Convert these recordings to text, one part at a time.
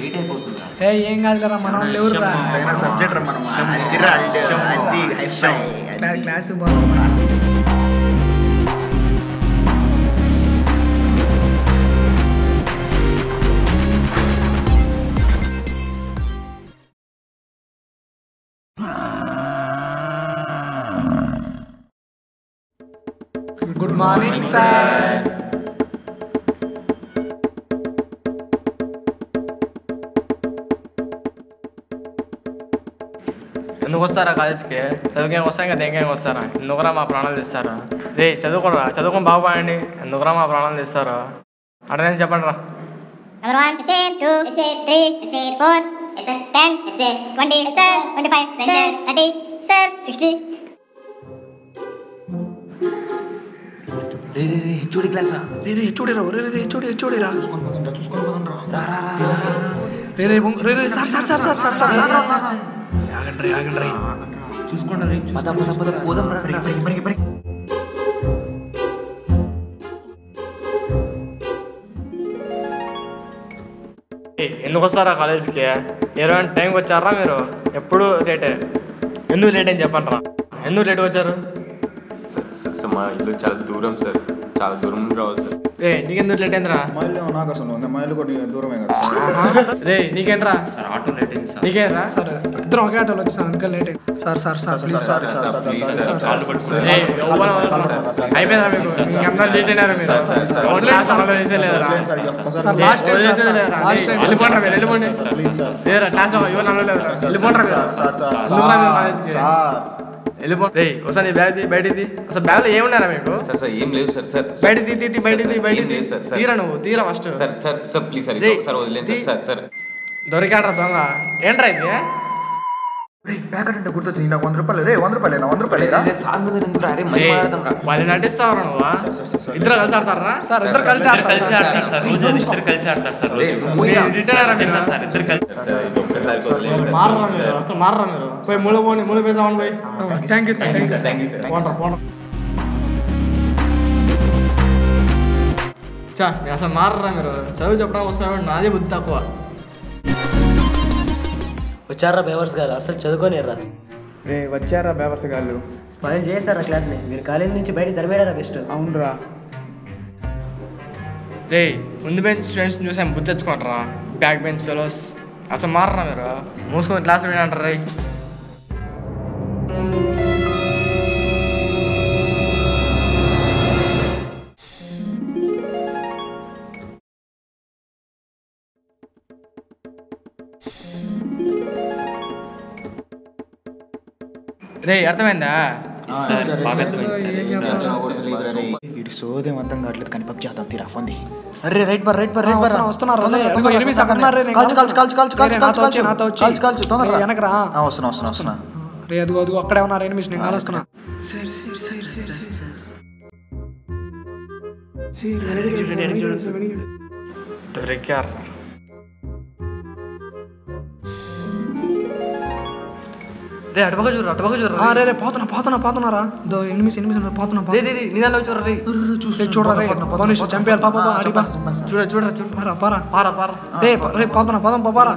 Late అయిపోతుంది. ఏం కాదురా మన వాళ్ళు ఎవరురా సబ్జెక్ట్ రా మనం క్లాస్ బాగుంది. Good morning sir. ఎందుకు వస్తారా కాలేజ్కి? చదువుకేం వస్తాం కదా, ఇంకేం వస్తారా? ఎందుకురా మా ప్రాణాలు తీస్తారా? రే చదువుకోరా, చదువుకొని బాగుపడండి. ఎందుకురా మా ప్రాణాలు తీస్తారా? అటెండెన్స్ చెప్పండి రా. Number 1, essay 2, essay 3, essay 4, essay 10, essay 20, essay 25, essay 30, essay 60. రే హెచ్ఓడి క్లాస్ రా. హెచ్ఓడి రా. చూసుకొని పోతుండ్రా. ఆగండి. చూసుకోండి. పద పోదాం రా. ఎందుకు వస్తారా కాలేజ్కి? 20 టైంకి వచ్చారా మీరు? ఎప్పుడు లేటే. ఎందుకు లేట్ అని చెప్పండి రా. ఎందుకు లేట్ వచ్చారు? సార్ మా ఇల్లు చాలా దూరం సార్, చాలా దూరం రావాలి సార్. రే నీకెందుకు లేట్ అయిందిరా? మైలు నాకు అసలు ఉంది, మైలు కూడా దూరమే కదా. రే నీకేంట్రా? సార్ ఆటో లేట్ అయింది సార్. నీకేంట్రా? సార్ ఇద్దరం ఒకే ఆటోలో వచ్చేసాను, అందుకే లేట్ అయింది. Sir please sir. అయిపోయిందా మీకు? అందరూ లేట్ అయినారు మీరు. లాస్ట్ టైం వెళ్ళిపోండి మీరు, వెళ్ళిపోండి. లేరా క్లాస్లో ఎవరు అనలేదురా, వెళ్ళిపోండి మీరు. వెళ్ళిపోండి. ఒకసారి బయటిది. అసలు బ్యాగ్లో ఏమున్నారా మీకు? సార్ ఏం లేదు సార్. బయటిది తీరా, నువ్వు తీరా ఫస్ట్. సార్ ప్లీజ్ సార్ ఒకసారి వదిలేండి సార్. దొరికాడ్రా దొంగ. ఏంట్రా ఇది? ప్యాకెట్ అంటే గుర్తొచ్చింది. నాకు 100 రూపాయలు. 100 రూపాయలు సార్ మీద ఎందుకు రా? మళ్ళీ మాట్లాడదాం రా. వాళ్ళు నటిస్తావరా నువ్వు? ఇద్దరు కలిసి ఆడతారా? సార్ ఇద్దరు కలిసి ఆడతారు. మారరా మీరు. పోయి మూడు పేజామని పోయి. Thank you sir. చా అసలు మారరా మీరు. చదువు చెప్పడానికి వస్తున్నా, నాదే బుద్ధి తక్కువ. వచ్చారా బేవర్స్ గారు? అసలు చదువుకోనిర్రా. రే వచ్చారా బేవర్స్ గారు? స్పాయిల్ చేశారా క్లాస్ని? మీరు కాలేజ్ నుంచి బయట తరిమేడారా బెస్ట్. అవునరా. రే ముందు బెంచ్ స్టూడెంట్స్ చూసాం, బుద్ధి తెచ్చుకుంటారా? Back bench fellows. అసలు మారరా మీరు. మూసుకొని క్లాస్లో వినంటారు. రే రే అర్థమైందా? ఇటు సోదే మొత్తం కావట్లేదు కానీ పబ్ చేద్దాం. తీరా ఫోన్ ది. అరే రైట్ బార్ వస్తున్నారు. వస్తున్నా. రే అదిగో అక్కడే ఉన్నారు ఎనిమిస్. నేను కాలుస్తున్నా. దొరికారు. రే అటుపక్క చూడరా. రే పోతున్నారా? ఎనిమిస్ పోతున్నా. నిదాలో చూడరా. చూడరా చంపేయాలి. పారా. రే పోతున్నా పారా.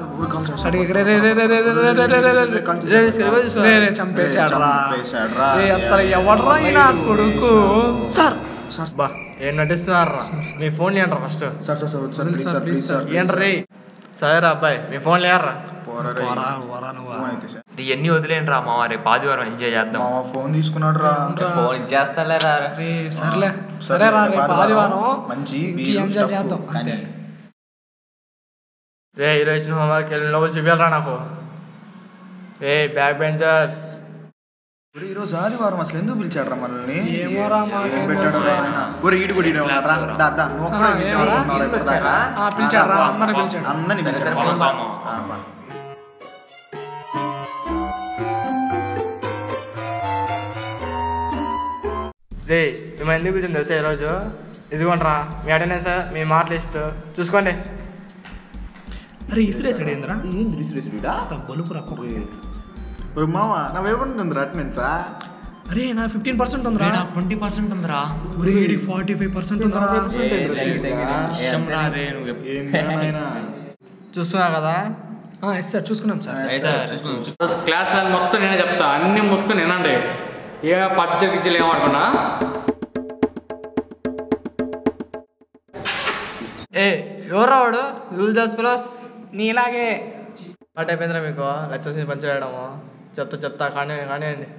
చంపేశాడ్రా. అసలు ఎవడ్రా నా కొడుకు? సార్ బా ఏం నటిస్తున్నారా? మీ ఫోన్ లేంట్రా ఫస్ట్. ఏంట్రా రే? సరేరా అబ్బాయి, మీ ఫోన్ లేరా? ఇవన్నీ వదిలేండి రా మామ, రేపు ఆదివారం ఎంజాయ్ చేద్దాం. ఫోన్ తీసుకున్నాడు రా. ఫోన్ ఇచ్చేస్తాలేరా. సరేరా రేపు ఆదివారం మంచి ఎంజాయ్ చేద్దాం. రే ఈరోజు ఇచ్చిన హోంవర్క్ వెళ్ళిన లోపల చూపించాలరా నాకు. రే బ్యాక్ బెంచర్స్, ఈరోజు ఆదివారం అసలు ఎందుకు పిలిచాడు రా మనల్ని? రే మేము ఎందుకు పిలిచింది తెలుసా ఈరోజు? ఇదిగోండ్రా మీ అటెండెన్స్, మీ మార్క్ లిస్ట్ చూసుకోండి. అరే ఇసిరేసాడు ఏంద్రా? మామ నా ఏమంటుందిరా అటెండెన్సా? అరే నా 15% ఉందిరా. 20% ఉందిరా. 45% ఉందిరా. చూస్తున్నా కదా ఎస్ సార్ చూసుకున్నాం సార్. క్లాస్ మొత్తం నేనే చెప్తా, అన్ని మూసుకొని వినండి. ఏ పచ్చడి గిచ్చలు ఏమనుకున్నా. ఎవరు వాడు లూజ్ దాస్ ఫిలోస్ నీలాగే అటు అయిపోయిందిరా మీకు లెక్చర్స్ పంచి వేయడము. చెప్తా కానివ్వండి.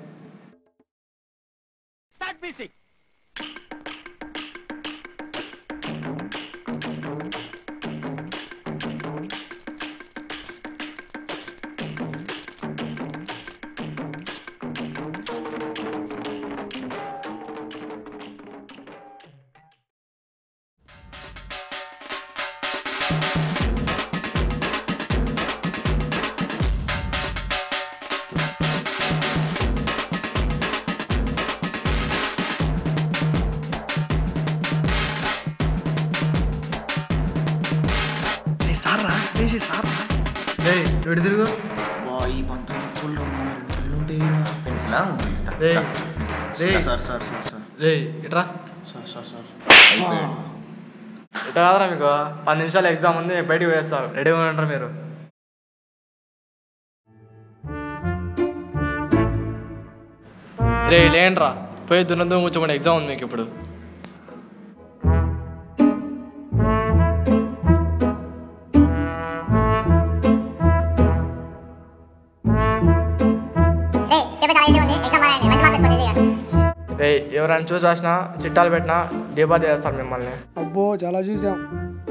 ఎడు తిరుగు పెన్సిలా ఇస్తా. ఇట్రా ఇట్లా కాదురా మీకు 10 నిమిషాలు ఎగ్జామ్ ఉంది, బయటికి వేస్తారు. రెడీగా ఉంటారు మీరు. లేండ్రా పోయి దున్నందుకు కూర్చోమని ఎగ్జామ్ ఉంది మీకు ఇప్పుడు. ఎవరైనా చూసి రాసినా చిట్టాలు పెట్టినా డిబార్ చేస్తారు మిమ్మల్ని. అబ్బో చాలా చూసాం.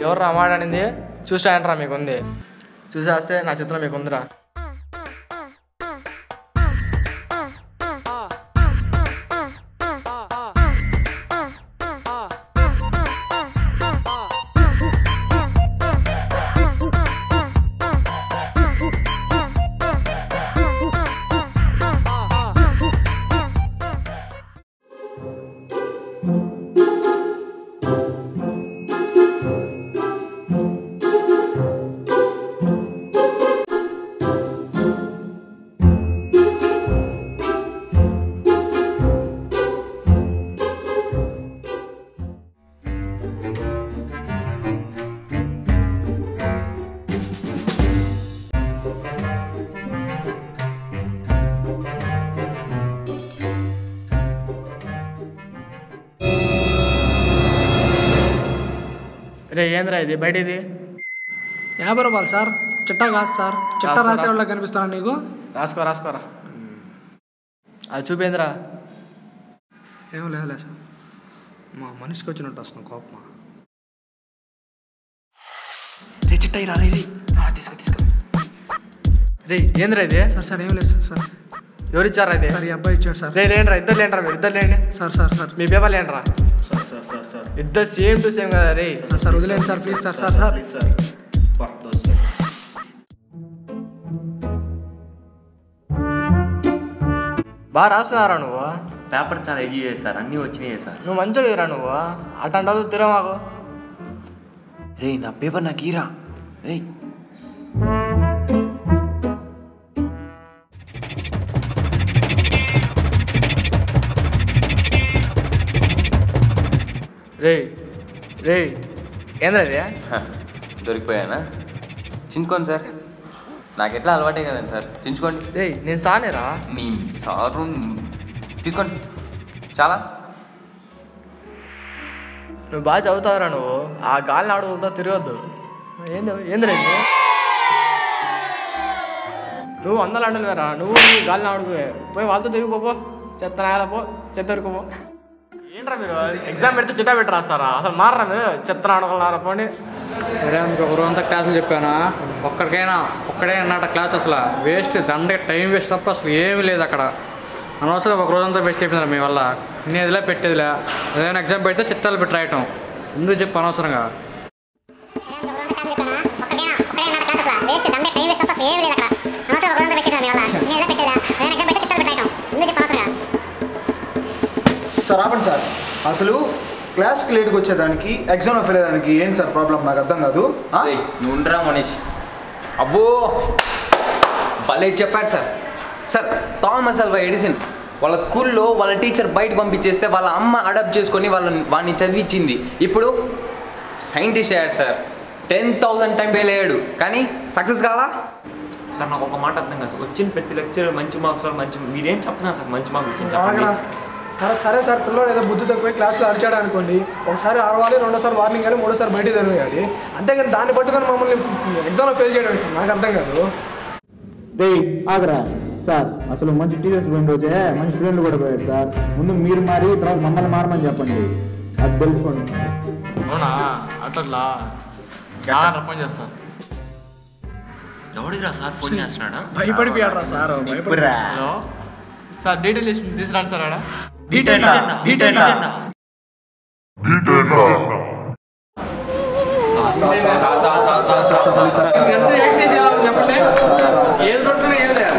ఎవరు మాట అనింది చూసి రాయంట్రా మీకు ఉంది. చూసి రాస్తే నా చిత్రం మీకు ఉందిరా. ఏంద్రా ఇది బయట ఇది 50 రూపాయలు సార్. చిట్టా కాదు సార్, చిట్టా రాసే వాళ్ళకి కనిపిస్తాను నీకు. రాసుకోరా అది చూపేంద్రా. ఏం లేదు సార్, మా మనిషికి వచ్చినట్టు వస్తున్నాం కోపమా. చిట్టా రా ఇది తీసుకో. ఏంద్రా ఇది? సార్ ఏం లేదు సార్. ఎవరు ఇచ్చారా ఇది? సార్ ఈ అబ్బాయి ఇచ్చాడు సార్. లేండ్రా ఇద్దరు లేండ్రా మీరు ఇద్దరు లేండి. సార్ మీ పేపర్ లేండ్రా. ఇద్దరు సేమ్ టు సేమ్ కదా రే. సార్ వదిలేండి సార్ ప్లీజ్ సార్. బాగా రాస్తున్నారా నువ్వు? పేపర్ చాలా ఈజీ చేస్తారు, అన్నీ వచ్చినాయి సార్. నువ్వు మంచోడిరా నువ్వు. అటంటూ తిరగ మాకు. రే నా పేపర్ నాకు ఈరా రే. రే ఏంద్రా ఇది? దొరికిపోయానా? చించుకోండి సార్, నాకు ఎట్లా అలవాటే కదండి సార్. చించుకోండి. నేను సానేరా మీ సారు తీసుకోండి చాలా. నువ్వు బాగా చదువుతావురా నువ్వు. ఆ గాలిని ఆడుకుంటా తిరగద్దు. ఏంద్రా ఇది? నువ్వు 100 అంటలు వేరా. నువ్వు గాలిని ఆడుకువే పోయి వాళ్ళతో తిరిగిపో. చెత్త నాయాల పో, చెత్త తిరుగుపో. ఏంట్రా మీరు ఎగ్జామ్ పెడితే చిట్టా పెట్టి రాస్తారా? అసలు మారరా మీరు? చెత్త ఆడుకున్నారా పోనీ. సరే మీకు ఒక రోజంతా క్లాసులు చెప్పానా? ఒక్కడే అన్నట్టు క్లాస్ అసలు వేస్ట్. దండగా టైం వేస్ట్ తప్ప అసలు ఏమీ లేదు అక్కడ. అనవసరం ఒక రోజంతా వేస్ట్ చెప్పినారు మీ వల్ల. తినేదిలే పెట్టేదిలే. ఏదైనా ఎగ్జామ్ పెడితే చిట్టాలు పెట్టి రాయటం ఎందుకు చెప్పు అనవసరంగా. సార్ ఆపండి సార్. అసలు క్లాస్కి లేట్కి వచ్చేదానికి ఎగ్జామ్లో ఫెయిల్ అయ్యేదానికి ఏంటి సార్ ప్రాబ్లం? నాకు అర్థం కాదు. నువ్వు ఉండరా మనీష్. అబ్బో భలే చెప్పాడు sir. Sir Thomas Alva Edison వాళ్ళ స్కూల్లో వాళ్ళ టీచర్ బయట పంపించేస్తే వాళ్ళ అమ్మ అడాప్ట్ చేసుకొని వాడిని చదివించింది. ఇప్పుడు సైంటిస్ట్ అయ్యాడు సార్. 10,000 టైం ఫెయిల్ అయ్యాడు కానీ సక్సెస్ కావాలా? సార్ నాకు ఒక మాట అర్థం కాదు సార్. వచ్చిన ప్రతి లెక్చర్ మంచి మార్క్స్ సార్, మంచి మీరేం చెప్తున్నారు సార్ మంచి మార్క్స్ వచ్చింది చెప్పండి. సరే సార్ పిల్లలు ఏదో బుద్ధి తక్కువ క్లాస్లో అరిచాడు అనుకోండి, ఒకసారి అరవాలి, రెండోసారి వార్నింగ్ కానీ, మూడోసారి బయటికి తెలియాలి. అంతేగాని దాన్ని పట్టుకొని మమ్మల్ని ఎగ్జామ్లో ఫెయిల్ చేయడం సార్ నాకు అర్థం కాదు. ఆగరా సార్, అసలు మంచి టీచర్స్ పోయిన రోజే మంచి స్టూడెంట్లు కూడా పోయారు సార్. ముందు మీరు మారి తర్వాత మమ్మల్ని మారమని చెప్పండి, అది తెలుసుకోండి. అవునా అట్లా ఫోన్ చేస్తాను. ఎవడిరా సార్ ఫోన్ చేస్తున్నాడా? భయపడిపోయాడు సార్. హలో సార్, డీటెయిల్ తీసుకురండి సార్. ఆడ చెప్పండి, ఏది కొట్టుకున్నా ఏం లేదు.